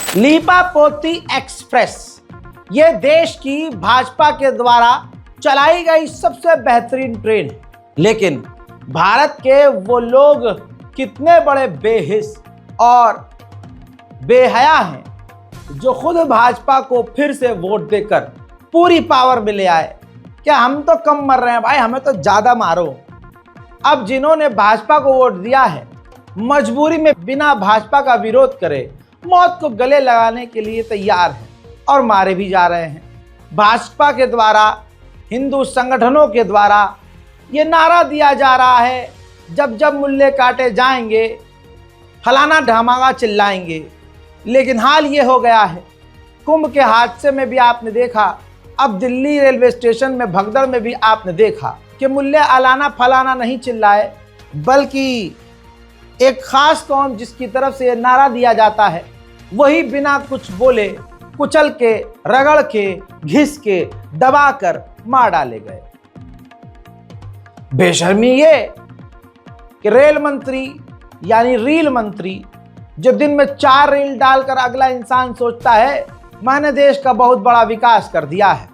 लीपापोती express ये देश की भाजपा के द्वारा चलाई गई सबसे बेहतरीन ट्रेन है, लेकिन भारत के वो लोग कितने बड़े बेहिस और बेहया हैं जो खुद भाजपा को फिर से वोट देकर पूरी पावर में ले आए। क्या हम तो कम मर रहे हैं भाई, हमें तो ज्यादा मारो। अब जिन्होंने भाजपा को वोट दिया है मजबूरी में बिना भाजपा का विरोध करे मौत को गले लगाने के लिए तैयार हैं और मारे भी जा रहे हैं। भाजपा के द्वारा, हिंदू संगठनों के द्वारा ये नारा दिया जा रहा है, जब जब मुल्ले काटे जाएंगे फलाना ढमाका चिल्लाएंगे। लेकिन हाल ये हो गया है, कुंभ के हादसे में भी आपने देखा, अब दिल्ली रेलवे स्टेशन में भगदड़ में भी आपने देखा कि मुल्ले अलाना फलाना नहीं चिल्लाए, बल्कि एक खास कौम जिसकी तरफ से ये नारा दिया जाता है वही बिना कुछ बोले कुचल के, रगड़ के, घिस के, दबाकर मार डाले गए। बेशर्मी ये कि रेल मंत्री यानी रील मंत्री जो दिन में 4 रील डालकर अगला इंसान सोचता है मैंने देश का बहुत बड़ा विकास कर दिया है।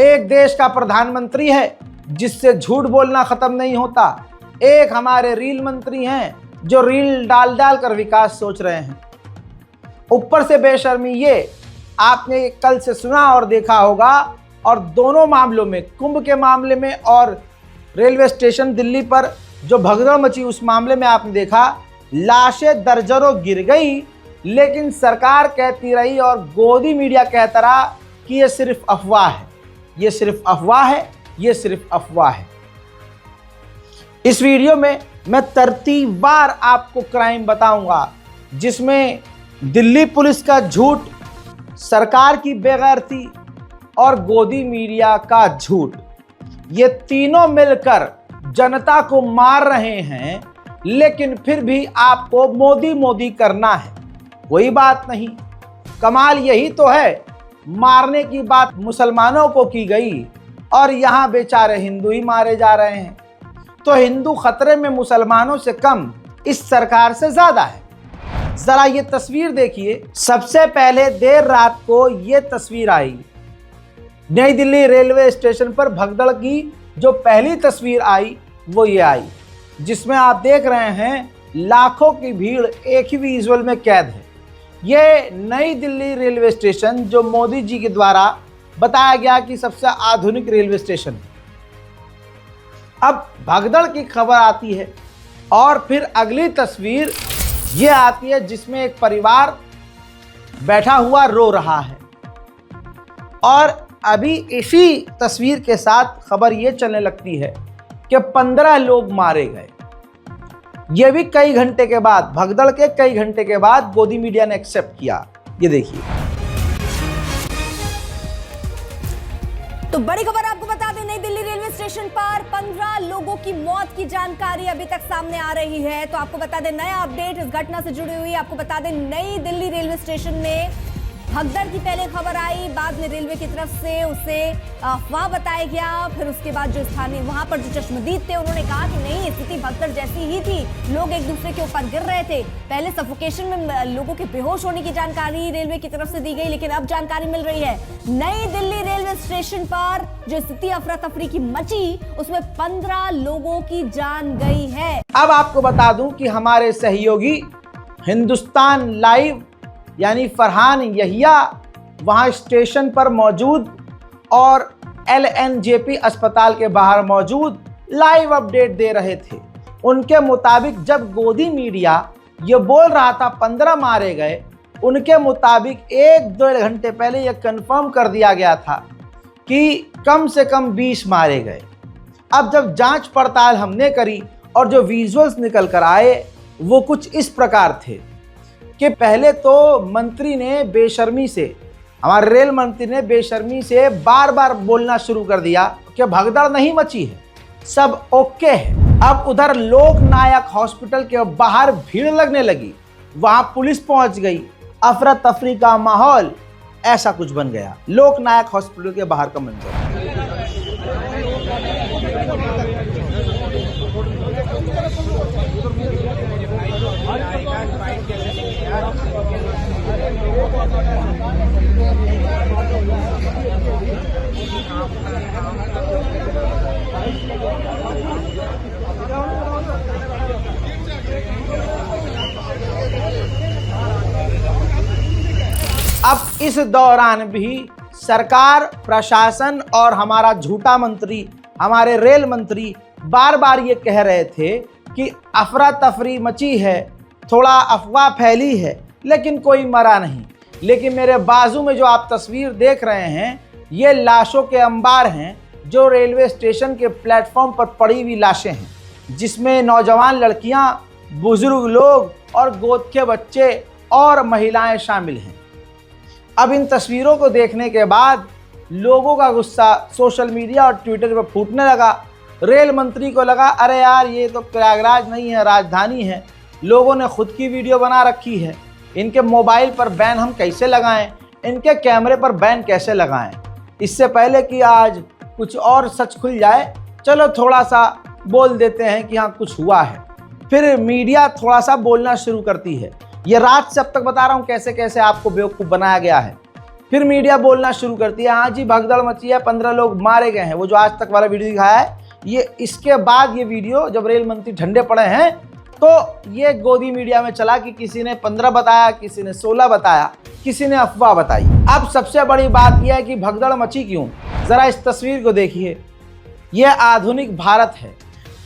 एक देश का प्रधानमंत्री है जिससे झूठ बोलना खत्म नहीं होता, एक हमारे रील मंत्री हैं जो रील डाल डाल कर विकास सोच रहे हैं। ऊपर से बेशर्मी ये आपने कल से सुना और देखा होगा, और दोनों मामलों में, कुंभ के मामले में और रेलवे स्टेशन दिल्ली पर जो भगदड़ मची उस मामले में आपने देखा लाशें दर्जनों गिर गई, लेकिन सरकार कहती रही और गोदी मीडिया कहता रहा कि ये सिर्फ अफवाह है, ये सिर्फ अफवाह है, ये सिर्फ अफवाह है। इस वीडियो में मैं तरतीबवार आपको क्राइम बताऊंगा जिसमें दिल्ली पुलिस का झूठ, सरकार की बेगैरती और गोदी मीडिया का झूठ, ये तीनों मिलकर जनता को मार रहे हैं, लेकिन फिर भी आपको मोदी मोदी करना है। कोई बात नहीं, कमाल यही तो है, मारने की बात मुसलमानों को की गई और यहाँ बेचारे हिंदू ही मारे जा रहे हैं। तो हिंदू खतरे में मुसलमानों से कम, इस सरकार से ज्यादा है। जरा ये तस्वीर देखिए। सबसे पहले देर रात को ये तस्वीर आई, नई दिल्ली रेलवे स्टेशन पर भगदड़ की जो पहली तस्वीर आई वो ये आई, जिसमें आप देख रहे हैं लाखों की भीड़ एक ही विजुअल में कैद है। ये नई दिल्ली रेलवे स्टेशन जो मोदी जी के द्वारा बताया गया कि सबसे आधुनिक रेलवे स्टेशन है। अब भगदड़ की खबर आती है और फिर अगली तस्वीर ये आती है जिसमें एक परिवार बैठा हुआ रो रहा है, और अभी इसी तस्वीर के साथ खबर ये चलने लगती है कि 15 लोग मारे गए। ये भी कई घंटे के बाद, भगदड़ के कई घंटे के बाद गोदी मीडिया ने एक्सेप्ट किया। ये देखिए। तो बड़ी खबर आपको बता दें, नई दिल्ली रेलवे स्टेशन पर 15 लोगों की मौत की जानकारी अभी तक सामने आ रही है। तो आपको बता दें नया अपडेट इस घटना से जुड़ी हुई। आपको बता दें नई दिल्ली रेलवे स्टेशन में भगदड़ की पहले खबर आई, बाद में रेलवे की तरफ से उसे अफवाह बताया गया। फिर उसके बाद जो स्थानीय वहां पर जो चश्मदीद थे उन्होंने कहा कि नहीं, स्थिति भगदड़ जैसी ही थी, लोग एक दूसरे के ऊपर गिर रहे थे। पहले सफोकेशन में लोगों के बेहोश होने की जानकारी रेलवे की तरफ से दी गई, लेकिन अब जानकारी मिल रही है नई दिल्ली रेलवे स्टेशन पर जो स्थिति अफरा तफरी की मची उसमें 15 लोगों की जान गई है। अब आपको बता दूं कि हमारे सहयोगी हिंदुस्तान लाइव यानी फरहान यहिया वहां स्टेशन पर मौजूद और LNJP अस्पताल के बाहर मौजूद लाइव अपडेट दे रहे थे। उनके मुताबिक जब गोदी मीडिया ये बोल रहा था 15 मारे गए, उनके मुताबिक 1-1.5 घंटे पहले यह कंफर्म कर दिया गया था कि कम से कम 20 मारे गए। अब जब जांच पड़ताल हमने करी और जो विजुअल्स निकल कर आए वो कुछ इस प्रकार थे कि पहले तो मंत्री ने बेशर्मी से, हमारे रेल मंत्री ने बेशर्मी से बार बार बोलना शुरू कर दिया कि भगदड़ नहीं मची है, सब ओके है। अब उधर लोकनायक हॉस्पिटल के बाहर भीड़ लगने लगी, वहां पुलिस पहुंच गई, अफरा तफरी का माहौल ऐसा कुछ बन गया। लोकनायक हॉस्पिटल के बाहर का मंजर। इस दौरान भी सरकार, प्रशासन और हमारा झूठा मंत्री, हमारे रेल मंत्री बार बार ये कह रहे थे कि अफरा तफरी मची है, थोड़ा अफवाह फैली है, लेकिन कोई मरा नहीं। लेकिन मेरे बाजू में जो आप तस्वीर देख रहे हैं, ये लाशों के अंबार हैं, जो रेलवे स्टेशन के प्लेटफॉर्म पर पड़ी हुई लाशें हैं, जिसमें नौजवान लड़कियां, बुजुर्ग लोग और गोद के बच्चे और महिलाएं शामिल हैं। अब इन तस्वीरों को देखने के बाद लोगों का गुस्सा सोशल मीडिया और ट्विटर पर फूटने लगा। रेल मंत्री को लगा, अरे यार ये तो प्रयागराज नहीं है, राजधानी है। लोगों ने खुद की वीडियो बना रखी है, इनके मोबाइल पर बैन हम कैसे लगाएं, इनके कैमरे पर बैन कैसे लगाएं। इससे पहले कि आज कुछ और सच खुल जाए, चलो थोड़ा सा बोल देते हैं कि हाँ कुछ हुआ है। फिर मीडिया थोड़ा सा बोलना शुरू करती है। ये रात से अब तक बता रहा हूँ कैसे कैसे आपको बेवकूफ़ बनाया गया है। फिर मीडिया बोलना शुरू करती है, हाँ जी भगदड़ मची है, 15 लोग मारे गए हैं। वो जो आज तक वाला वीडियो दिखाया है, ये इसके बाद ये वीडियो जब रेल मंत्री ठंडे पड़े हैं तो ये गोदी मीडिया में चला कि किसी ने 15 बताया, किसी ने 16 बताया, किसी ने अफवाह बताई। अब सबसे बड़ी बात यह है कि भगदड़ मची क्यों। ज़रा इस तस्वीर को देखिए, यह आधुनिक भारत है।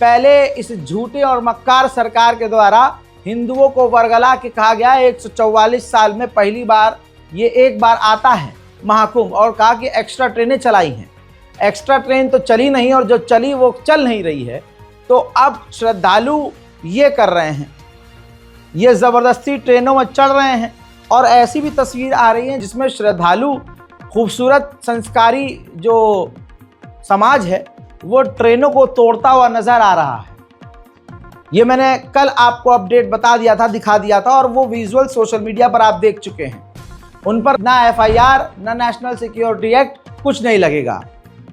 पहले इस झूठे और मक्कार सरकार के द्वारा हिंदुओं को वर्गला के कहा गया 144 साल में पहली बार ये एक बार आता है महाकुंभ, और कहा कि एक्स्ट्रा ट्रेनें चलाई हैं। एक्स्ट्रा ट्रेन तो चली नहीं, और जो चली वो चल नहीं रही है। तो अब श्रद्धालु ये कर रहे हैं, ये ज़बरदस्ती ट्रेनों में चढ़ रहे हैं। और ऐसी भी तस्वीर आ रही है जिसमें श्रद्धालु, खूबसूरत संस्कारी जो समाज है, वो ट्रेनों को तोड़ता हुआ नज़र आ रहा है। ये मैंने कल आपको अपडेट बता दिया था, दिखा दिया था, और वो विजुअल सोशल मीडिया पर आप देख चुके हैं। उन पर ना FIR, ना नेशनल सिक्योरिटी एक्ट, कुछ नहीं लगेगा,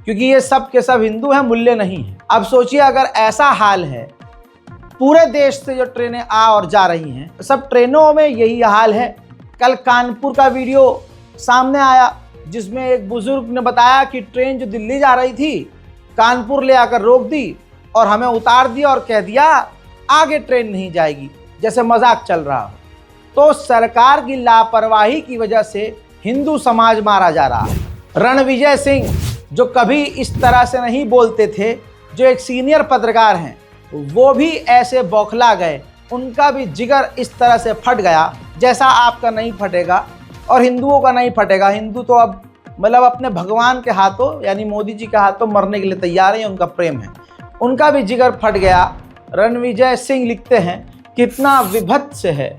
क्योंकि ये सब के सब हिंदू हैं, मुल्ले नहीं हैं। अब सोचिए अगर ऐसा हाल है, पूरे देश से जो ट्रेनें आ और जा रही हैं, सब ट्रेनों में यही हाल है। कल कानपुर का वीडियो सामने आया जिसमें एक बुजुर्ग ने बताया कि ट्रेन जो दिल्ली जा रही थी, कानपुर ले आकर रोक दी और हमें उतार दिया और कह दिया आगे ट्रेन नहीं जाएगी, जैसे मजाक चल रहा हो। तो सरकार की लापरवाही की वजह से हिंदू समाज मारा जा रहा है। रणविजय सिंह जो कभी इस तरह से नहीं बोलते थे, जो एक सीनियर पत्रकार हैं, वो भी ऐसे बौखला गए, उनका भी जिगर इस तरह से फट गया जैसा आपका नहीं फटेगा और हिंदुओं का नहीं फटेगा। हिंदू तो अब मतलब अपने भगवान के हाथों यानी मोदी जी के हाथों मरने के लिए तैयार हैं, उनका प्रेम है, उनका भी जिगर फट गया। रणविजय सिंह लिखते हैं, कितना विभत्स है,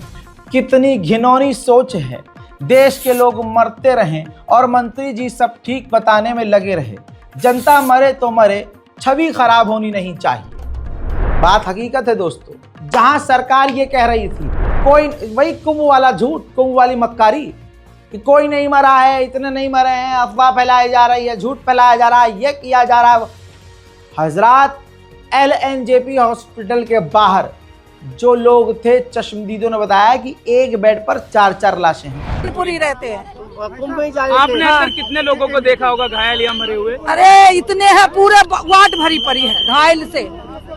कितनी घिनौनी सोच है, देश के लोग मरते रहें और मंत्री जी सब ठीक बताने में लगे रहे, जनता मरे तो मरे, छवि खराब होनी नहीं चाहिए। बात हकीकत है दोस्तों। जहां सरकार ये कह रही थी, कोई वही कुंभ वाला झूठ, कुंभ वाली मक्कारी कि कोई नहीं मरा है, इतने नहीं मरे हैं, अफवाह फैलाई जा रही है, झूठ फैलाया जा रहा है, ये किया जा रहा है। हजरात, LNJP हॉस्पिटल के बाहर जो लोग थे, चश्मदीदों ने बताया कि एक बेड पर 4-4 लाशें हैं। पूरी रहते हैं। आपने अक्सर कितने लोगों को देखा होगा घायल या मरे हुए? अरे इतने हैं, पूरे वार्ड भरी पड़ी है घायल से,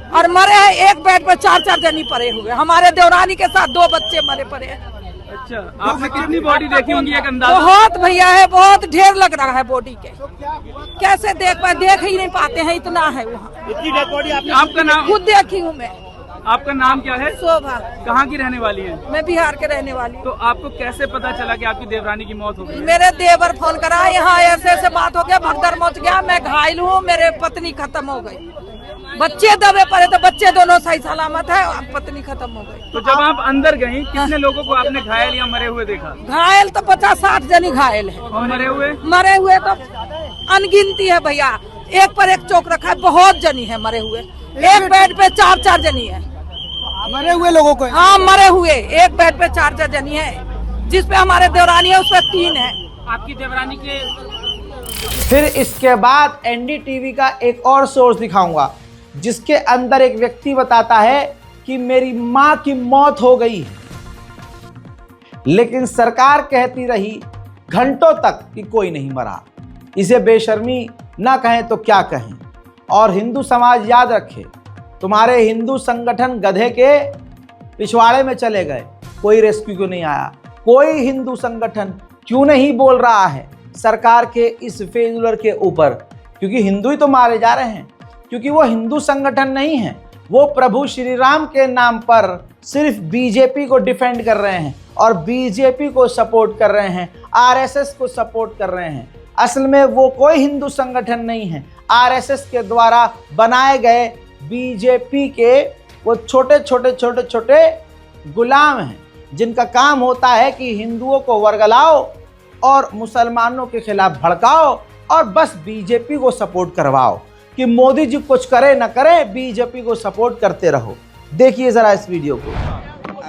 और मरे हैं एक बेड पर 4-4 जनी पड़े हुए। हमारे देवरानी के साथ 2 बच्चे मरे पड़े हैं। अच्छा, आपने कितनी बॉडी देखी होंगी एक अंदाजा? बहुत भैया है, बहुत ढेर लग रहा है बॉडी के। कैसे देख पाए, देख ही नहीं पाते हैं, इतना है वहाँ। इतनी डेड बॉडी आपका नाम? खुद देखी हूँ मैं। आपका नाम क्या है? शोभा। कहाँ की रहने वाली है? मैं बिहार के रहने वाली हूँ। तो आपको कैसे पता चला कि आपकी देवरानी की मौत हो गई? मेरे देवर फोन करा, यहाँ ऐसे बात हो गया, भगदड़ मच गया, मैं घायल हूँ, मेरे पत्नी खत्म हो गई, बच्चे दबे पड़े, तो बच्चे दोनों सही सलामत है, पत्नी खत्म हो गई। तो जब आप अंदर गई, कितने लोगों को आपने घायल या मरे हुए देखा? घायल तो 50-60 जनी घायल है, और मरे हुए? मरे हुए तो अनगिनती है भैया, एक पर एक चौक रखा है, बहुत जनी है मरे हुए। एक बेड पे 4-4 जनी है मरे हुए लोगों को। हाँ मरे हुए, एक बेड पे 4-4 जनी है, जिसपे हमारे देवरानी है उसपे 3 है। आपकी देवरानी के फिर इसके बाद NDTV का एक और सोर्स दिखाऊंगा जिसके अंदर एक व्यक्ति बताता है कि मेरी मां की मौत हो गई है, लेकिन सरकार कहती रही घंटों तक कि कोई नहीं मरा। इसे बेशर्मी ना कहें तो क्या कहें। और हिंदू समाज याद रखे, तुम्हारे हिंदू संगठन गधे के पिछवाड़े में चले गए, कोई रेस्क्यू को नहीं आया। कोई हिंदू संगठन क्यों नहीं बोल रहा है सरकार के इस फेल्यूर के ऊपर? क्योंकि हिंदू ही तो मारे जा रहे हैं, क्योंकि वो हिंदू संगठन नहीं है, वो प्रभु श्री राम के नाम पर सिर्फ बीजेपी को डिफेंड कर रहे हैं और बीजेपी को सपोर्ट कर रहे हैं, आरएसएस को सपोर्ट कर रहे हैं। असल में वो कोई हिंदू संगठन नहीं है, आरएसएस के द्वारा बनाए गए बीजेपी के वो छोटे छोटे गुलाम हैं, जिनका काम होता है कि हिंदुओं को वर्गलाओ और मुसलमानों के खिलाफ भड़काओ और बस बीजेपी को सपोर्ट करवाओ कि मोदी जी कुछ करे ना करे, बीजेपी को सपोर्ट करते रहो। देखिए जरा इस वीडियो को।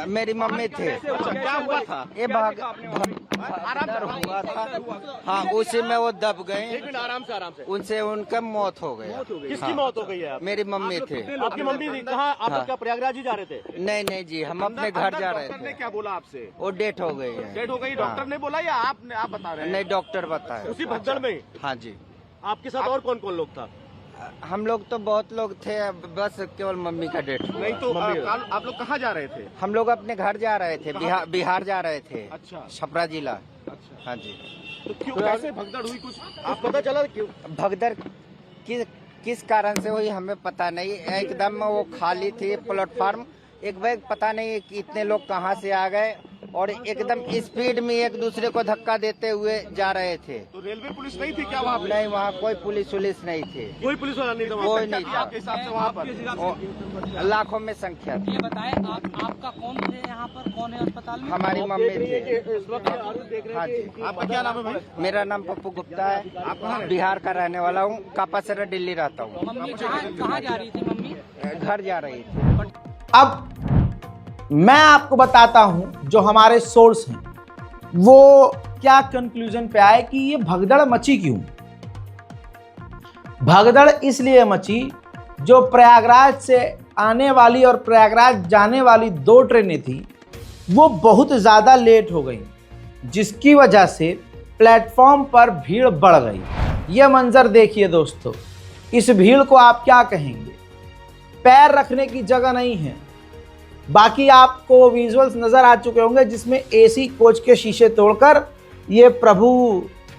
मेरी मम्मी थे, क्या हुआ था? ये भगदड़ हुआ था। हाँ, उसी में वो दब गए, आराम से उनसे उनका मौत हो गई। किसकी मौत हो गई है? मेरी मम्मी थे। आपकी मम्मी कहाँ? आप हाँ। क्या प्रयागराज ही जा रहे थे? नहीं जी, हम अपने घर जा रहे डॉक्टर ने थे। क्या बोला आपसे? वो डेथ हो गई है। डेथ हो गई डॉक्टर ने बोला या आप बता रहे हैं? नहीं, डॉक्टर बताया। उसी भगदड़ में? हाँ जी। आपके साथ और कौन कौन लोग था? हम लोग तो बहुत लोग थे, बस केवल मम्मी का डेथ हुआ। नहीं तो आप लोग कहाँ जा रहे थे? हम लोग अपने घर जा रहे थे, बिहार जा रहे थे। अच्छा। छपरा जिला। अच्छा। हाँ जी। तो क्यों कैसे भगदड़ हुई, कुछ आप पता चला? क्यों भगदड़ किस कारण से हुई हमें पता नहीं। एकदम वो खाली थी प्लेटफार्म, एक बैग पता नहीं कि इतने लोग कहाँ से आ गए और एकदम स्पीड में एक दूसरे को धक्का देते हुए जा रहे थे। तो रेलवे पुलिस नहीं थी क्या वहाँ पे? नहीं, वहाँ कोई पुलिस नहीं थी। कोई पुलिस वाला नहीं था? कोई नहीं था। आपके हिसाब से वहाँ पर लाखों में संख्या थी। ये बताएं आपका कौन थे यहाँ पर, कौन है अस्पताल में? हमारी मम्मी थी। इस वक्त देख रहे हाँ जी। हैं। आपका क्या नाम है भाई? मेरा नाम पप्पू गुप्ता है, आप कहाँ रहते? बिहार का रहने वाला हूँ, कापासरा दिल्ली रहता हूँ। मम्मी कहाँ जा रही थी मम्मी? घर जा रही थी। अब मैं आपको बताता हूं जो हमारे सोर्स हैं वो क्या कंक्लूजन पे आए कि ये भगदड़ मची क्यों। भगदड़ इसलिए मची, जो प्रयागराज से आने वाली और प्रयागराज जाने वाली 2 ट्रेनें थी वो बहुत ज़्यादा लेट हो गई, जिसकी वजह से प्लेटफॉर्म पर भीड़ बढ़ गई। ये मंजर देखिए दोस्तों, इस भीड़ को आप क्या कहेंगे? पैर रखने की जगह नहीं है। बाकी आपको विजुअल्स नज़र आ चुके होंगे जिसमें एसी कोच के शीशे तोड़कर ये प्रभु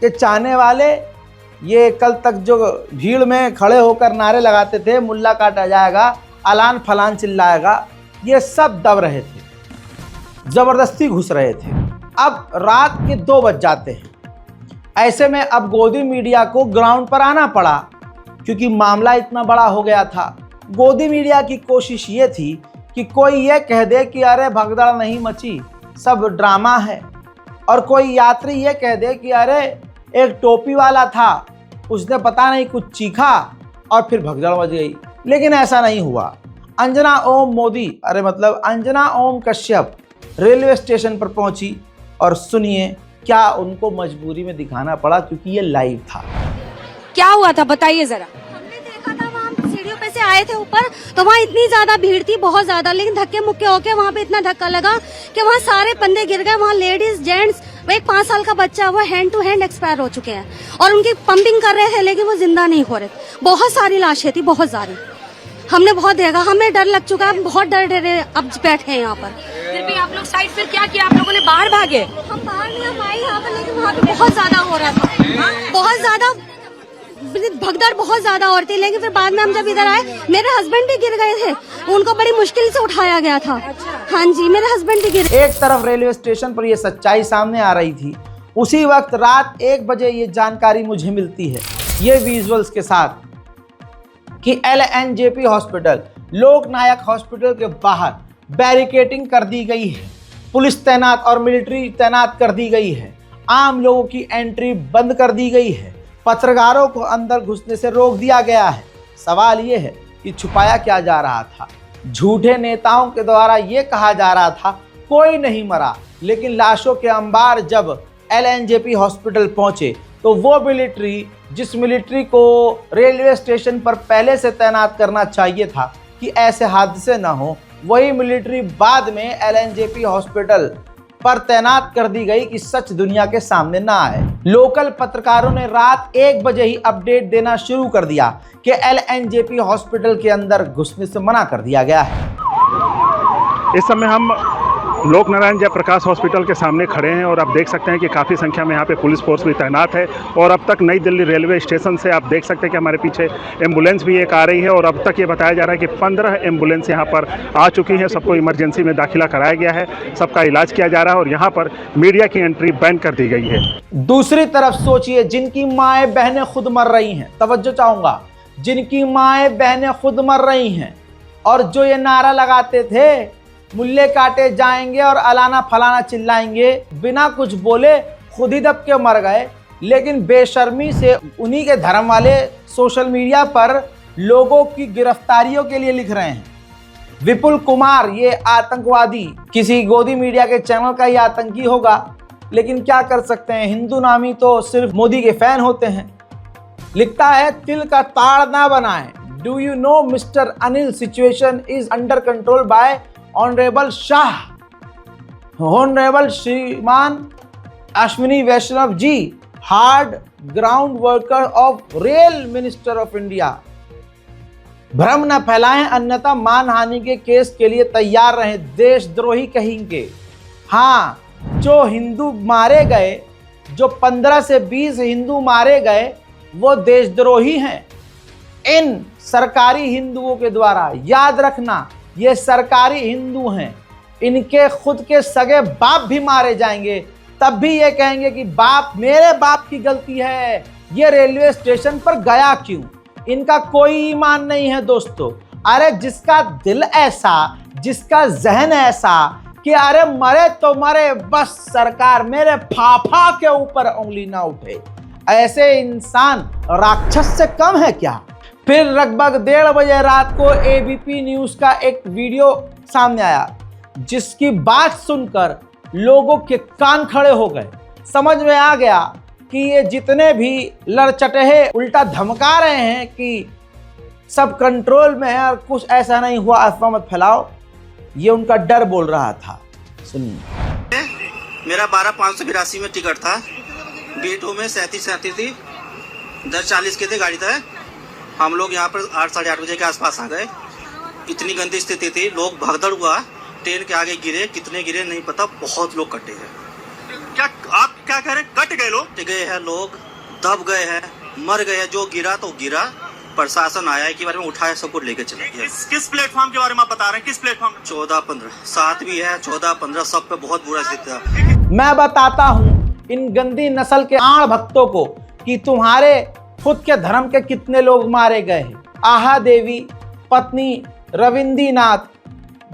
के चाहने वाले, ये कल तक जो भीड़ में खड़े होकर नारे लगाते थे मुल्ला काटा जाएगा, अलान फलान चिल्लाएगा, ये सब दब रहे थे, ज़बरदस्ती घुस रहे थे। अब रात के 2 बज जाते हैं। ऐसे में अब गोदी मीडिया को ग्राउंड पर आना पड़ा क्योंकि मामला इतना बड़ा हो गया था। गोदी मीडिया की कोशिश ये थी कि कोई ये कह दे कि अरे भगदड़ नहीं मची, सब ड्रामा है, और कोई यात्री ये कह दे कि अरे एक टोपी वाला था, उसने पता नहीं कुछ चीखा और फिर भगदड़ मच गई। लेकिन ऐसा नहीं हुआ। अंजना ओम कश्यप रेलवे स्टेशन पर पहुंची और सुनिए क्या उनको मजबूरी में दिखाना पड़ा, क्योंकि ये लाइव था। क्या हुआ था बताइए जरा। हमने देखा था वहाँ सीढ़ियों पे से आए थे ऊपर, तो वहाँ इतनी ज्यादा भीड़ थी, बहुत ज्यादा, लेकिन धक्के मुक्के होके वहाँ पे इतना धक्का लगा कि वहाँ सारे बंदे गिर गए। वहाँ लेडीज जेंट्स, एक 5 साल का बच्चा वो हैंड टू हैंड एक्सपायर हो चुके हैं और उनकी पंपिंग कर रहे थे लेकिन वो जिंदा नहीं हो रहे। बहुत सारी लाशें थी, बहुत सारी। हमने बहुत देखा, हमें डर लग चुका है, बहुत डरे अब बैठे हैं यहाँ पर। फिर भी आप लोग साइड फिर क्या किया? आप लोगों ने बाहर भागे? हम बाहर नहीं हम आए यहाँ पर, लेकिन वहाँ पे बहुत ज्यादा हो रहा था, बहुत ज्यादा भगदड़ बहुत और हो रही थी। लेकिन फिर बाद में हम जब इधर आए, मेरे हस्बैंड भी गिर गए थे, उनको बड़ी मुश्किल से उठाया गया था। हाँ जी, मेरे हस्बैंड भी गिर। एक तरफ रेलवे स्टेशन पर यह सच्चाई सामने आ रही थी, उसी वक्त रात 1 बजे ये जानकारी मुझे मिलती है ये विजुअल्स के साथ कि LNJP हॉस्पिटल, लोकनायक हॉस्पिटल के बाहर बैरिकेडिंग कर दी गई है, पुलिस तैनात और मिलिट्री तैनात कर दी गई है, आम लोगों की एंट्री बंद कर दी गई है, पत्रकारों को अंदर घुसने से रोक दिया गया है। सवाल ये है कि छुपाया क्या जा रहा था? झूठे नेताओं के द्वारा ये कहा जा रहा था कोई नहीं मरा, लेकिन लाशों के अंबार जब LNJP हॉस्पिटल पहुंचे तो वो मिलिट्री, जिस मिलिट्री को रेलवे स्टेशन पर पहले से तैनात करना चाहिए था कि ऐसे हादसे न हो, वही मिलिट्री बाद में LNJP हॉस्पिटल पर तैनात कर दी गई कि सच दुनिया के सामने ना आए। लोकल पत्रकारों ने रात 1 बजे ही अपडेट देना शुरू कर दिया कि LNJP हॉस्पिटल के अंदर घुसने से मना कर दिया गया है। इस समय हम लोक नारायण जयप्रकाश हॉस्पिटल के सामने खड़े हैं और आप देख सकते हैं कि काफ़ी संख्या में यहाँ पे पुलिस फोर्स भी तैनात है। और अब तक नई दिल्ली रेलवे स्टेशन से आप देख सकते हैं कि हमारे पीछे एम्बुलेंस भी एक आ रही है और अब तक ये बताया जा रहा है कि 15 एम्बुलेंस यहाँ पर आ चुकी हैं। सबको इमरजेंसी में दाखिला कराया गया है, सबका इलाज किया जा रहा है और यहाँ पर मीडिया की एंट्री बैन कर दी गई है। दूसरी तरफ सोचिए, जिनकी माएँ बहनें खुद मर रही हैं, तवज्जो चाहूँगा, जिनकी माएँ बहनें खुद मर रही हैं और जो ये नारा लगाते थे मुल्ले काटे जाएंगे और अलाना फलाना चिल्लाएंगे, बिना कुछ बोले खुद ही दब के मर गए। लेकिन बेशर्मी से उन्हीं के धर्म वाले सोशल मीडिया पर लोगों की गिरफ्तारियों के लिए लिख रहे हैं। विपुल कुमार ये आतंकवादी किसी गोदी मीडिया के चैनल का ही आतंकी होगा, लेकिन क्या कर सकते हैं, हिंदू नामी तो सिर्फ मोदी के फैन होते हैं। लिखता है तिल का ताड़ ना बनाए, do you know mister Anil situation is under control by honourable Shah, honourable Shriman Ashwini Vaishnaw ji, hard ground worker of rail minister of India. भ्रम न फैलाएं अन्यथा मानहानि के केस के लिए तैयार रहें, देशद्रोही कहेंगे। हाँ, जो हिंदू मारे गए, जो 15 से 20 हिंदू मारे गए, वो देशद्रोही हैं इन सरकारी हिंदुओं के द्वारा। याद रखना, ये सरकारी हिंदू हैं, इनके खुद के सगे बाप भी मारे जाएंगे, तब भी ये कहेंगे कि बाप, मेरे बाप की गलती है, ये रेलवे स्टेशन पर गया क्यों। इनका कोई ईमान नहीं है दोस्तों। अरे जिसका दिल ऐसा, जिसका जहन ऐसा कि अरे मरे तो मरे, बस सरकार मेरे फाफा के ऊपर उंगली ना उठे, ऐसे इंसान राक्षस से कम है क्या। फिर लगभग 1:30 बजे रात को एबीपी न्यूज का एक वीडियो सामने आया, जिसकी बात सुनकर लोगों के कान खड़े हो गए। समझ में आ गया कि ये जितने भी लड़चटेहे उल्टा धमका रहे हैं कि सब कंट्रोल में है और कुछ ऐसा नहीं हुआ, अफवाह मत फैलाओ, ये उनका डर बोल रहा था। सुनिए। मेरा 12,582 में टिकट था, B2 में 37 थी, 10:40 के थे गाड़ी था। हम लोग यहाँ पर 8 साढ़े 8 बजे के आसपास आ गए। इतनी गंदी स्थिति थी, लोग भगदड़ हुआ, ट्रेन के आगे गिरे, कितने गिरे नहीं पता, बहुत लोग कटे हैं। क्या आप क्या कह रहे हैं, कट गए लोग? कट गए हैं लोग, दब गए हैं, मर गए हैं। जो गिरा तो गिरा, प्रशासन आया के बारे में उठाया, सबको लेके चला गया। किस प्लेटफॉर्म के बारे में आप बता रहे हैं? किस प्लेटफॉर्म? 14-15, 7 भी है, 14-15, सब पे बहुत बुरा स्थिति था। मैं बताता हूँ इन गंदी नस्ल के आड़ भक्तों को कि तुम्हारे खुद के धर्म के कितने लोग मारे गए हैं। आहा देवी पत्नी रविंद्र नाथ,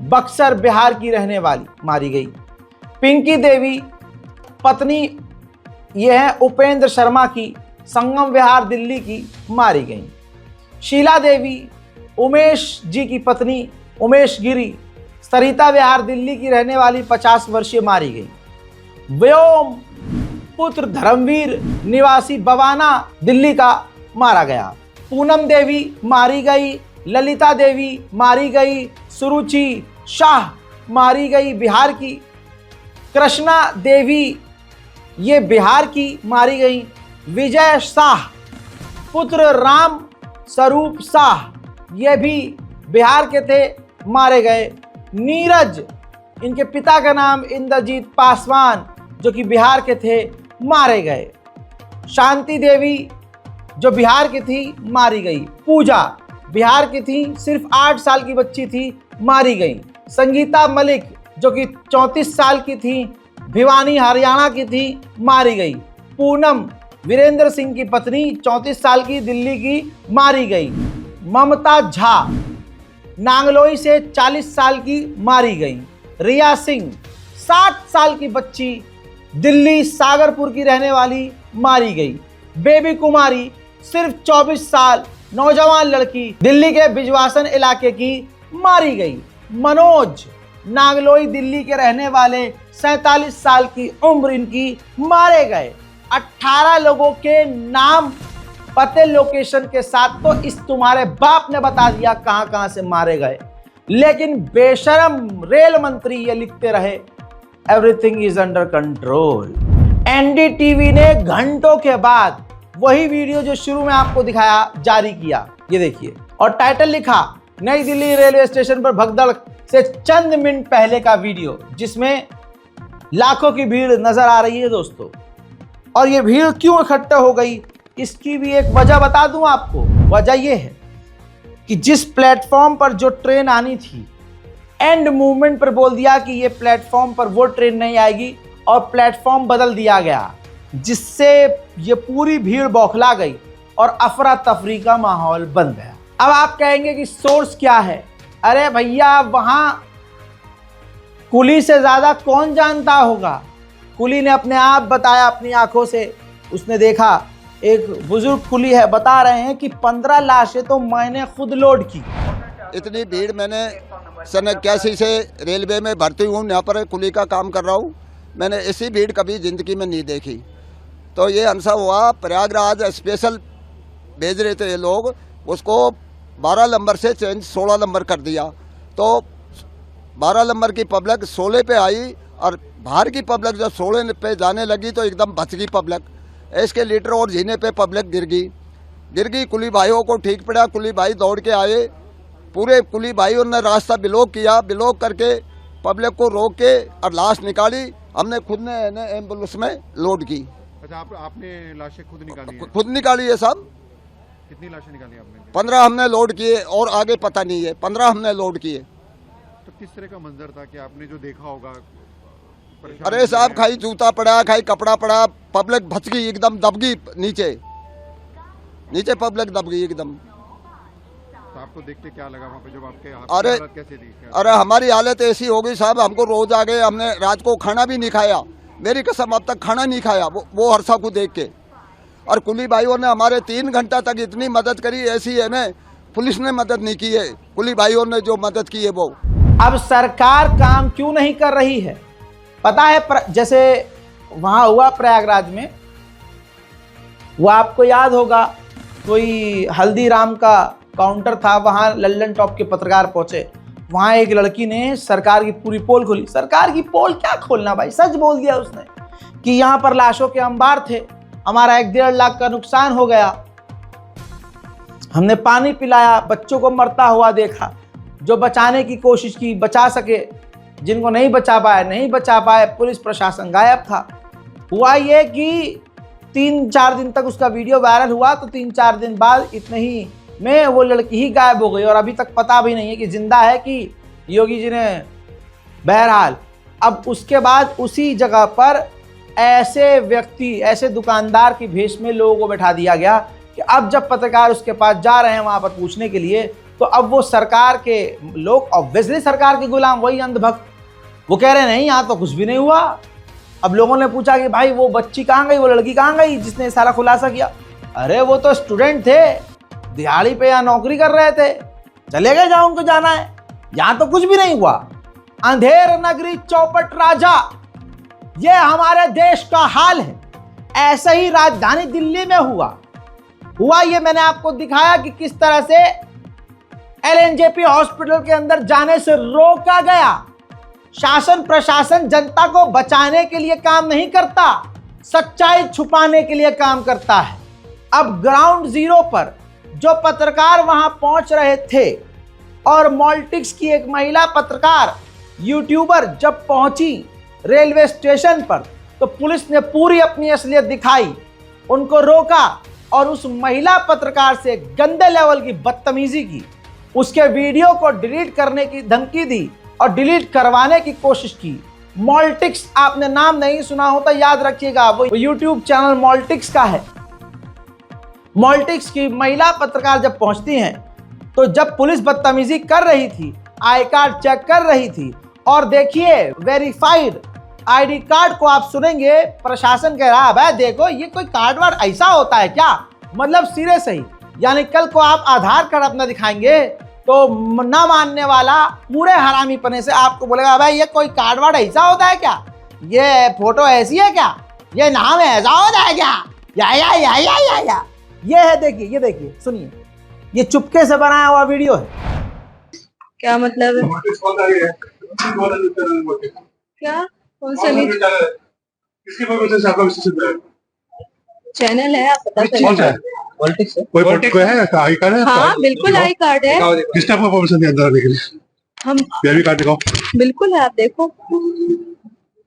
बक्सर बिहार की रहने वाली, मारी गई। पिंकी देवी पत्नी ये है उपेंद्र शर्मा की, संगम विहार दिल्ली की, मारी गई। शीला देवी उमेश जी की पत्नी, उमेश गिरी, सरिता विहार दिल्ली की रहने वाली 50 वर्षीय, मारी गई। व्योम पुत्र धर्मवीर निवासी बवाना दिल्ली का, मारा गया। पूनम देवी मारी गई, ललिता देवी मारी गई, सुरुचि शाह मारी गई बिहार की, कृष्णा देवी ये बिहार की मारी गई, विजय शाह पुत्र राम स्वरूप शाह ये भी बिहार के थे, मारे गए। नीरज इनके पिता का नाम इंद्रजीत पासवान जो कि बिहार के थे, मारे गए। शांति देवी जो बिहार की थी, मारी गई। पूजा बिहार की थी, सिर्फ 8 साल की बच्ची थी, मारी गई। संगीता मलिक जो कि 34 साल की थी, भिवानी हरियाणा की थी, मारी गई। पूनम वीरेंद्र सिंह की पत्नी 34 साल की, दिल्ली की, मारी गई। ममता झा नांगलोई से 40 साल की, मारी गई। रिया सिंह 60 साल की बच्ची, दिल्ली सागरपुर की रहने वाली, मारी गई। बेबी कुमारी सिर्फ 24 साल नौजवान लड़की, दिल्ली के बिजवासन इलाके की, मारी गई। मनोज नांगलोई दिल्ली के रहने वाले 47 साल की उम्र इनकी, मारे गए। 18 लोगों के नाम पते लोकेशन के साथ तो इस तुम्हारे बाप ने बता दिया कहां कहां से मारे गए, लेकिन बेशरम रेल मंत्री ये लिखते रहे everything is under control. NDTV ने घंटों के बाद वही वीडियो जो शुरू में आपको दिखाया जारी किया, ये देखिए, और टाइटल लिखा नई दिल्ली रेलवे स्टेशन पर भगदड़ से चंद मिनट पहले का वीडियो, जिसमें लाखों की भीड़ नजर आ रही है दोस्तों। और ये भीड़ क्यों इकट्ठा हो गई, इसकी भी एक वजह बता दूं आपको। वजह ये है कि जिस प्लेटफॉर्म पर जो ट्रेन आनी थी, एंड मूवमेंट पर बोल दिया कि ये प्लेटफॉर्म पर वो ट्रेन नहीं आएगी और प्लेटफॉर्म बदल दिया गया, जिससे ये पूरी भीड़ बौखला गई और अफरा तफरी का माहौल बन गया। अब आप कहेंगे कि सोर्स क्या है? अरे भैया, वहां कुली से ज्यादा कौन जानता होगा। कुली ने अपने आप बताया, अपनी आंखों से उसने देखा। एक बुजुर्ग कुली है, बता रहे हैं कि 15 लाशें तो मैंने खुद लोड की। इतनी भीड़ मैंने सन 81 से रेलवे में भर्ती हूँ, यहाँ पर कुली का काम कर रहा हूँ। मैंने ऐसी भीड़ कभी ज़िंदगी में नहीं देखी। तो ये हमसा हुआ, प्रयागराज स्पेशल भेज रहे थे ये लोग, उसको 12 नंबर से चेंज 16 नंबर कर दिया। तो 12 नंबर की पब्लिक 16 पे आई और बाहर की पब्लिक जब 16 पे जाने लगी तो एकदम बच गई पब्लिक। एस्केलेटर और जीने पे पब्लिक गिर गई। कुली भाइयों को ठीक पड़ा, कुली भाई दौड़ के आए। पूरे कुली भाइयों ने रास्ता ब्लॉक किया, ब्लॉक करके पब्लिक को रोक के और लाश निकाली। हमने खुद ने एम्बुलेंस में लोड की। अच्छा, आपने लाशें खुद निकाली हैं? खुद निकाली है साहब। कितनी लाशें निकाली आपने? 15 हमने लोड किए और आगे पता नहीं है, 15 हमने लोड किए। तो किस तरह का मंजर था कि आपने जो देखा होगा? अरे साहब, खाई जूता पड़ा, खाई कपड़ा पड़ा, पब्लिक भच गई, एकदम दब गई नीचे पब्लिक दब गई एकदम। तो आपको देख के क्या लगा वहाँ पे जब आपके हालत कैसे थी? अरे हमारी हालत ऐसी हो गई साहब, हमको रोज आ गए। हमने रात को खाना भी नहीं खाया, मेरी कसम अब तक खाना नहीं खाया वो हरसा को देख के। और कुली भाइयों ने हमारे 3 घंटा तक इतनी मदद करी, ऐसी है ना, पुलिस ने मदद नहीं की है, कुली भाइयों ने जो मदद की है वो। अब सरकार काम क्यों नहीं कर रही है पता है? जैसे वहां हुआ प्रयागराज में, वो आपको याद होगा, कोई हल्दीराम का काउंटर था, वहां लल्लन टॉप के पत्रकार पहुंचे। वहां एक लड़की ने सरकार की पूरी पोल खोली। सरकार की पोल क्या खोलना भाई, सच बोल दिया उसने कि यहां पर लाशों के अंबार थे, हमारा 1-1.5 लाख का नुकसान हो गया, हमने पानी पिलाया, बच्चों को मरता हुआ देखा, जो बचाने की कोशिश की बचा सके, जिनको नहीं बचा पाए, पुलिस प्रशासन गायब था। हुआ ये कि 3-4 दिन तक उसका वीडियो वायरल हुआ, तो 3-4 दिन बाद इतने ही में वो लड़की ही गायब हो गई और अभी तक पता भी नहीं है कि जिंदा है कि योगी जी ने। बहरहाल, अब उसके बाद उसी जगह पर ऐसे व्यक्ति, ऐसे दुकानदार की भेष में लोगों को बैठा दिया गया कि अब जब पत्रकार उसके पास जा रहे हैं वहां पर पूछने के लिए, तो अब वो सरकार के लोग, ऑब्वियसली सरकार के गुलाम, वही अंधभक्त, वो कह रहे हैं नहीं, यहाँ तो कुछ भी नहीं हुआ। अब लोगों ने पूछा कि भाई वो बच्ची कहाँ गई, वो लड़की कहाँ गई जिसने सारा खुलासा किया? अरे वो तो स्टूडेंट थे, दिहाड़ी पे यहाँ नौकरी कर रहे थे, चले गए जहाँ उनको जाना है, यहाँ तो कुछ भी नहीं हुआ। अंधेर नगरी चौपट राजा, ये हमारे देश का हाल है। ऐसा ही राजधानी दिल्ली में हुआ ये मैंने आपको दिखाया कि किस तरह से एलएनजेपी हॉस्पिटल के अंदर जाने से रोका गया। शासन प्रशासन जनता को बचाने के लिए काम नहीं करता, सच्चाई छुपाने के लिए काम करता है। अब ग्राउंड जीरो पर जो पत्रकार वहां पहुंच रहे थे और मॉल्टिक्स की एक महिला पत्रकार, यूट्यूबर जब पहुंची रेलवे स्टेशन पर, तो पुलिस ने पूरी अपनी असलियत दिखाई, उनको रोका और उस महिला पत्रकार से गंदे लेवल की बदतमीजी की, उसके वीडियो को डिलीट करने की धमकी दी और डिलीट करवाने की कोशिश की। मॉल्टिक्स, आपने नाम नहीं सुना हो तो याद रखिएगा, वो यूट्यूब चैनल मॉल्टिक्स का है। मॉल्टिक्स की महिला पत्रकार जब पहुंचती हैं, तो जब पुलिस बदतमीजी कर रही थी, आई कार्ड चेक कर रही थी, और देखिए वेरीफाइड आईडी कार्ड को आप सुनेंगे, प्रशासन कह रहा है भाई देखो ये कोई कार्ड वार्ड ऐसा होता है क्या, मतलब सिरे से ही। यानी कल को आप आधार कार्ड अपना दिखाएंगे तो ना मानने वाला पूरे हरामी पने से आपको बोलेगा भाई ये कोई कार्ड वार्ड ऐसा होता है क्या, ये फोटो ऐसी है क्या, ये नाम ऐसा होता है क्या, या। ये है, देखिए, ये देखिए, सुनिए, ये चुपके से बनाया हुआ वीडियो है। क्या मतलब है? क्या कौन सा किसकी वजह से आपका चैनल है, आप पता करिए। पॉलिटिक्स है? कोई है आई कार्ड है? हाँ बिल्कुल आई कार्ड है। किस टाइप का परमिशन दिया अंदर आने के लिए? हम पीआईबी कार्ड दिखाओ। बिल्कुल है, आप देखो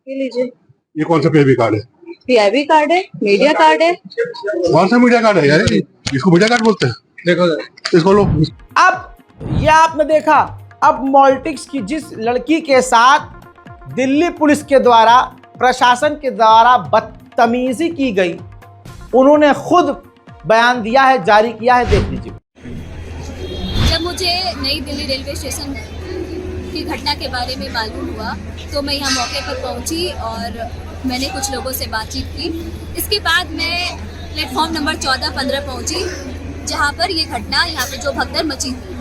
ये लीजिए। ये कौन सा पीआईबी कार्ड है? पीआईबी कार्ड है, मीडिया कार्ड है। कौन सा मीडिया कार्ड है यार? इसको मीडिया कार्ड बोलते हैं। देखो इसको लो। अब ये आपने देखा, अब पॉलिटिक्स की जिस लड़की के साथ दिल्ली पुलिस के द्वारा, प्रशासन के द्वारा बदतमीजी की गई, उन्होंने खुद बयान दिया है, जारी किया है, देख लीजिए। जब मुझे नई दिल्ली रेलवे स्टेशन की घटना के बारे में मालूम हुआ तो मैं यहाँ मौके पर पहुँची और मैंने कुछ लोगों से बातचीत की। इसके बाद मैं प्लेटफॉर्म नंबर 14-15 पहुँची, जहाँ पर ये घटना, यहाँ पे जो भगदड़ मची थी,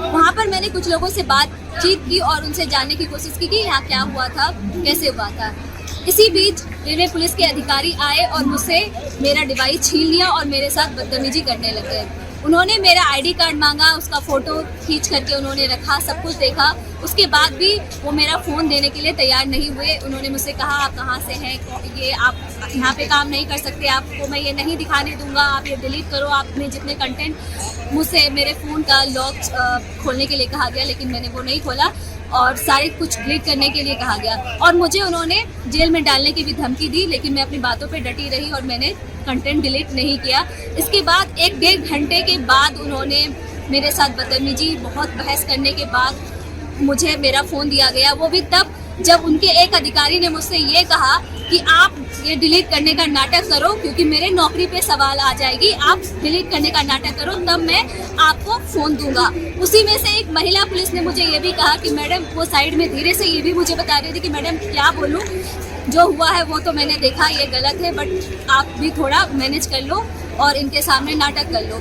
वहाँ पर मैंने कुछ लोगों से बातचीत की और उनसे जानने की कोशिश की कि यहाँ क्या हुआ था, कैसे हुआ था। इसी बीच रेलवे पुलिस के अधिकारी आए और मुझसे मेरा डिवाइस छीन लिया और मेरे साथ बदतमीजी करने लगे। उन्होंने मेरा आईडी कार्ड मांगा, उसका फ़ोटो खींच करके उन्होंने रखा, सब कुछ देखा। उसके बाद भी वो मेरा फ़ोन देने के लिए तैयार नहीं हुए। उन्होंने मुझसे कहा आप कहाँ से हैं, ये आप यहाँ पे काम नहीं कर सकते, आपको मैं ये नहीं दिखाने दूंगा, आप ये डिलीट करो, आपने जितने कंटेंट। मुझसे मेरे फ़ोन का लॉक खोलने के लिए कहा गया, लेकिन मैंने वो नहीं खोला और सारे कुछ डिलीट करने के लिए कहा गया और मुझे उन्होंने जेल में डालने की भी धमकी दी, लेकिन मैं अपनी बातों पे डटी रही और मैंने कंटेंट डिलीट नहीं किया। इसके बाद 1-1.5 घंटे के बाद उन्होंने मेरे साथ बदतमीजी, बहुत बहस करने के बाद मुझे मेरा फ़ोन दिया गया। वो भी तब जब उनके एक अधिकारी ने मुझसे ये कहा कि आप ये डिलीट करने का नाटक करो क्योंकि मेरे नौकरी पे सवाल आ जाएगी, आप डिलीट करने का नाटक करो तब मैं आपको फ़ोन दूंगा। उसी में से एक महिला पुलिस ने मुझे ये भी कहा कि मैडम, वो साइड में धीरे से ये भी मुझे बता रही थी कि मैडम क्या बोलूँ, जो हुआ है वो तो मैंने देखा, ये गलत है, बट आप भी थोड़ा मैनेज कर लो और इनके सामने नाटक कर लो।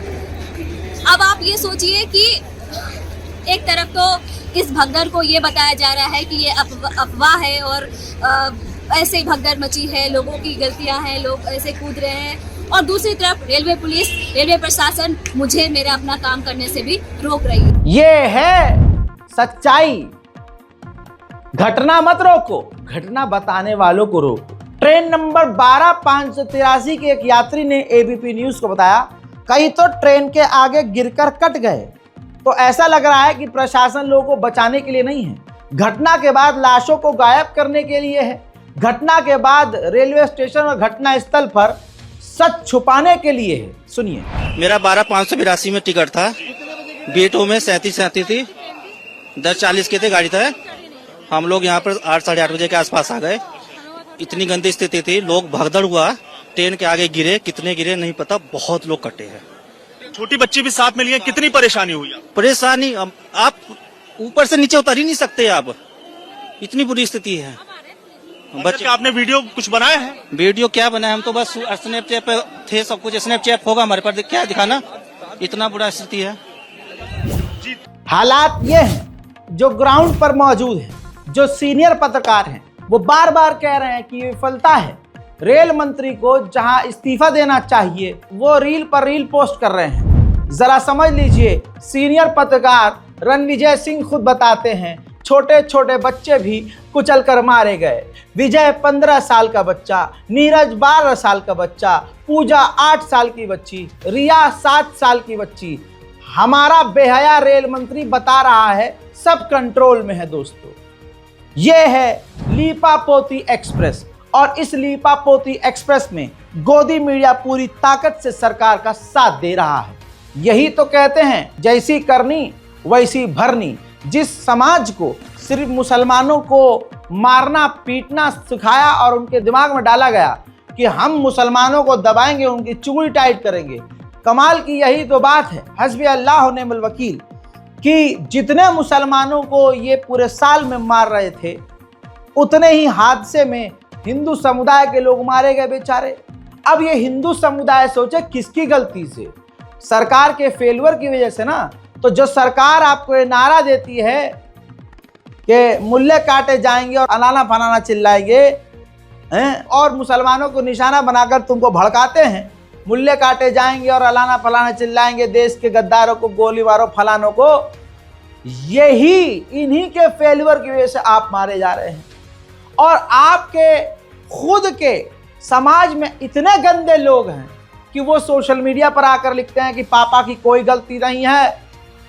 अब आप ये सोचिए कि एक तरफ तो इस भगदड़ को ये बताया जा रहा है कि ये अफवाह है और ऐसे ही भगदड़ मची है, लोगों की गलतियां हैं, लोग ऐसे कूद रहे हैं, और दूसरी तरफ रेलवे पुलिस, रेलवे प्रशासन मुझे मेरा अपना काम करने से भी रोक रही है। ये है सच्चाई। घटना मत रोको, घटना बताने वालों को रोको। ट्रेन नंबर 12583 के एक यात्री ने एबीपी न्यूज को बताया, कई तो ट्रेन के आगे गिरकर कट गए। तो ऐसा लग रहा है कि प्रशासन लोगों को बचाने के लिए नहीं है, घटना के बाद लाशों को गायब करने के लिए है, घटना के बाद रेलवे स्टेशन और घटना स्थल पर सच छुपाने के लिए है। सुनिए। मेरा 12-582 में टिकट था, बेटो में 37 थी, 10:40 के थे गाड़ी था। हम लोग यहाँ पर 8-8:30 बजे के आसपास आ गए। इतनी गंदी स्थिति थी, लोग भगदड़ हुआ, ट्रेन के आगे गिरे, कितने गिरे नहीं पता, बहुत लोग कटे हैं। छोटी बच्ची भी साथ में लिए, कितनी परेशानी हुई? परेशानी, आप ऊपर से नीचे उतर ही नहीं सकते, आप इतनी बुरी स्थिति है। बच्चे, आपने वीडियो कुछ बनाया है? वीडियो क्या बनाया, हम तो बस स्नैपचैट पे थे, सब कुछ स्नैपचैट होगा हमारे पास, क्या दिखाना, इतना बुरा स्थिति है। हालात ये हैं जो ग्राउंड पर मौजूद हैं, जो सीनियर पत्रकार हैं, वो बार बार कह रहे हैं कि ये विफलता है। रेल मंत्री को जहां इस्तीफा देना चाहिए वो रील पर रील पोस्ट कर रहे हैं। जरा समझ लीजिए, सीनियर पत्रकार रणविजय सिंह खुद बताते हैं छोटे छोटे बच्चे भी कुचल कर मारे गए। विजय 15 साल का बच्चा, नीरज 12 साल का बच्चा, पूजा 8 साल की बच्ची, रिया 7 साल की बच्ची। हमारा बेहया रेल मंत्री बता रहा है सब कंट्रोल में है। दोस्तों, ये है लीपापोती एक्सप्रेस, और इस लीपापोती एक्सप्रेस में गोदी मीडिया पूरी ताकत से सरकार का साथ दे रहा है। यही तो कहते हैं जैसी करनी वैसी भरनी। जिस समाज को सिर्फ मुसलमानों को मारना पीटना सिखाया और उनके दिमाग में डाला गया कि हम मुसलमानों को दबाएंगे, उनकी चुगली टाइट करेंगे। कमाल की यही तो बात है, हस्बी अल्लाह व निअमल वकील, कि जितने मुसलमानों को ये पूरे साल में मार रहे थे, उतने ही हादसे में हिंदू समुदाय के लोग मारे गए बेचारे। अब ये हिंदू समुदाय सोचे किसकी गलती से? सरकार के फेलवर की वजह से ना। तो जो सरकार आपको ये नारा देती है कि मुल्ले काटे जाएंगे और अलाना फलाना चिल्लाएंगे हैं, और मुसलमानों को निशाना बनाकर तुमको भड़काते हैं, मुल्ले काटे जाएंगे और अलाना फलाना चिल्लाएंगे, देश के गद्दारों को गोली मारो फलानों को, यही इन्हीं के फेलवर की वजह से आप मारे जा रहे हैं। और आपके खुद के समाज में इतने गंदे लोग हैं कि वो सोशल मीडिया पर आकर लिखते हैं कि पापा की कोई गलती नहीं है,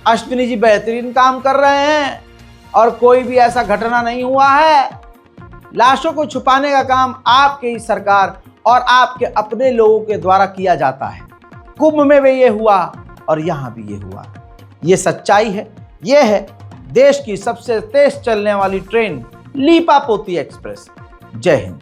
अश्विनी जी बेहतरीन काम कर रहे हैं और कोई भी ऐसा घटना नहीं हुआ है। लाशों को छुपाने का काम आपकी ही सरकार और आपके अपने लोगों के द्वारा किया जाता है। कुंभ में भी ये हुआ और यहां भी ये हुआ। ये सच्चाई है। ये है देश की सबसे तेज चलने वाली ट्रेन लीपापोती एक्सप्रेस। जय हिंद।